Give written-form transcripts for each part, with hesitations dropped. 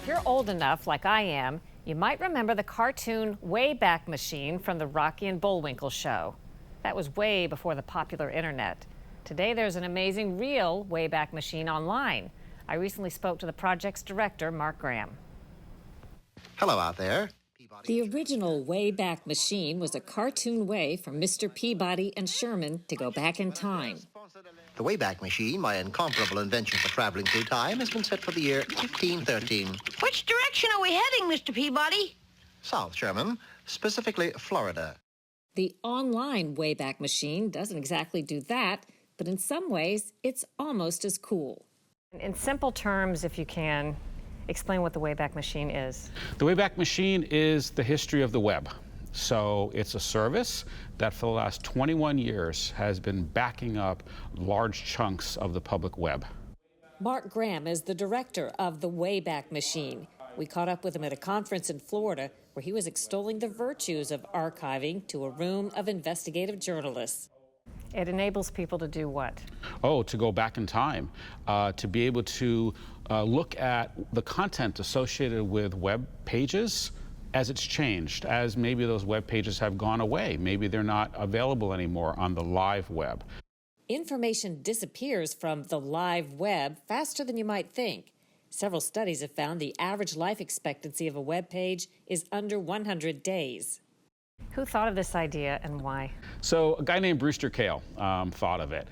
If you're old enough, like I am, you might remember the cartoon Wayback Machine from the Rocky and Bullwinkle Show. That was way before the popular internet. Today, there's an amazing real Wayback Machine online. I recently spoke to the project's director, Mark Graham. Hello out there. The original Wayback Machine was a cartoon way for Mr. Peabody and Sherman to go back in time. The Wayback Machine, my incomparable invention for traveling through time, has been set for the year 1513. Which direction are we heading, Mr. Peabody? South, Sherman, specifically Florida. The online Wayback Machine doesn't exactly do that, but in some ways, it's almost as cool. In simple terms, if you can, explain what the Wayback Machine is. The Wayback Machine is the history of the web. So it's a service that for the last 21 years has been backing up large chunks of the public web. Mark Graham is the director of the Wayback Machine. We caught up with him at a conference in Florida where he was extolling the virtues of archiving to a room of investigative journalists. It enables people to do what? Oh, to go back in time, to be able to look at the content associated with web pages as it's changed, as maybe those web pages have gone away. Maybe they're not available anymore on the live web. Information disappears from the live web faster than you might think. Several studies have found the average life expectancy of a web page is under 100 days. Who thought of this idea and why? So a guy named Brewster Kahle thought of it.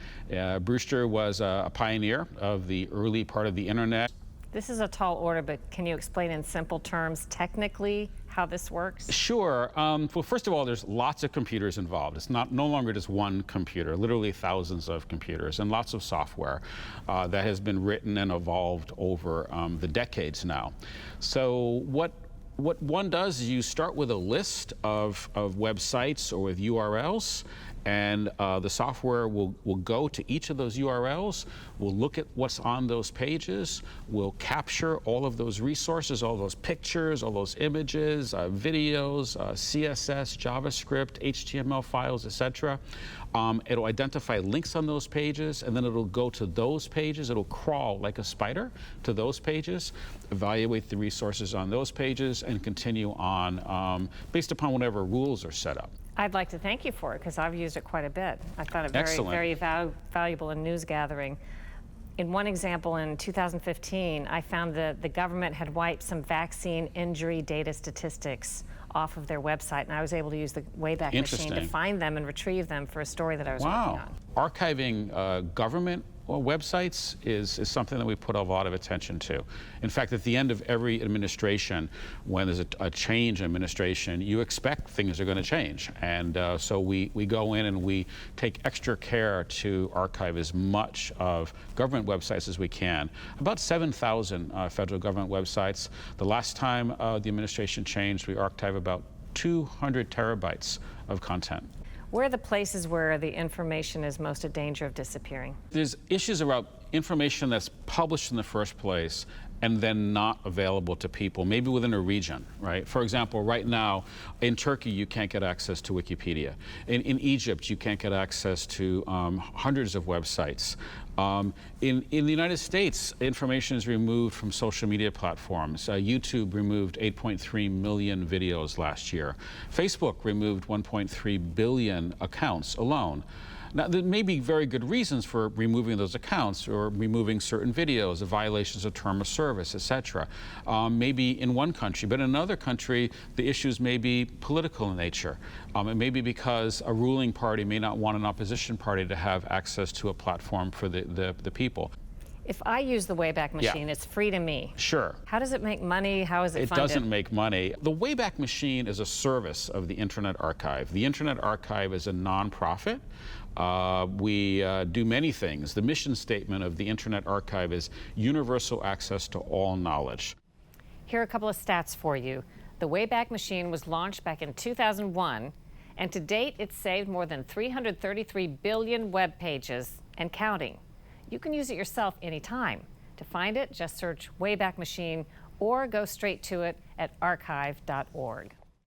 Brewster was a pioneer of the early part of the internet. This is a tall order, but can you explain in simple terms technically how this works? Sure. Well, first of all, there's lots of computers involved. It's no longer just one computer, literally thousands of computers and lots of software that has been written and evolved over the decades now. So what one does is you start with a list of websites or with URLs, and the software will go to each of those URLs, will look at what's on those pages, will capture all of those resources, all those pictures, all those images, videos, CSS, JavaScript, HTML files, etc. It'll identify links on those pages, and then it'll go to those pages. It'll crawl like a spider to those pages, evaluate the resources on those pages, and continue on based upon whatever rules are set up. I'd like to thank you for it because I've used it quite a bit. I found it very valuable in news gathering. In one example, in 2015, I found that the government had wiped some vaccine injury data statistics off of their website, and I was able to use the Wayback Machine to find them and retrieve them for a story that I was working on. Archiving government websites is something that we put a lot of attention to. In fact, at the end of every administration, when there's a change in administration, you expect things are going to change. And so we go in and we take extra care to archive as much of government websites as we can. About 7,000 federal government websites. The last time the administration changed, we archived about 200 terabytes of content. Where are the places where the information is most in danger of disappearing? There's issues about information that's published in the first place and then not available to people, maybe within a region, right? For example, right now, in Turkey, you can't get access to Wikipedia. In Egypt, you can't get access to hundreds of websites. In the United States, information is removed from social media platforms. YouTube removed 8.3 million videos last year. Facebook removed 1.3 billion accounts alone. Now, there may be very good reasons for removing those accounts or removing certain videos, the violations of term of service, etc. Maybe in one country, but in another country, the issues may be political in nature. It may be because a ruling party may not want an opposition party to have access to a platform for the people. If I use the Wayback Machine, it's free to me. Sure. How does it make money? How is it funded? It doesn't make money. The Wayback Machine is a service of the Internet Archive. The Internet Archive is a nonprofit. We do many things. The mission statement of the Internet Archive is universal access to all knowledge. Here are a couple of stats for you. The Wayback Machine was launched back in 2001, and to date, it's saved more than 333 billion web pages and counting. You can use it yourself anytime. To find it, just search Wayback Machine or go straight to it at archive.org.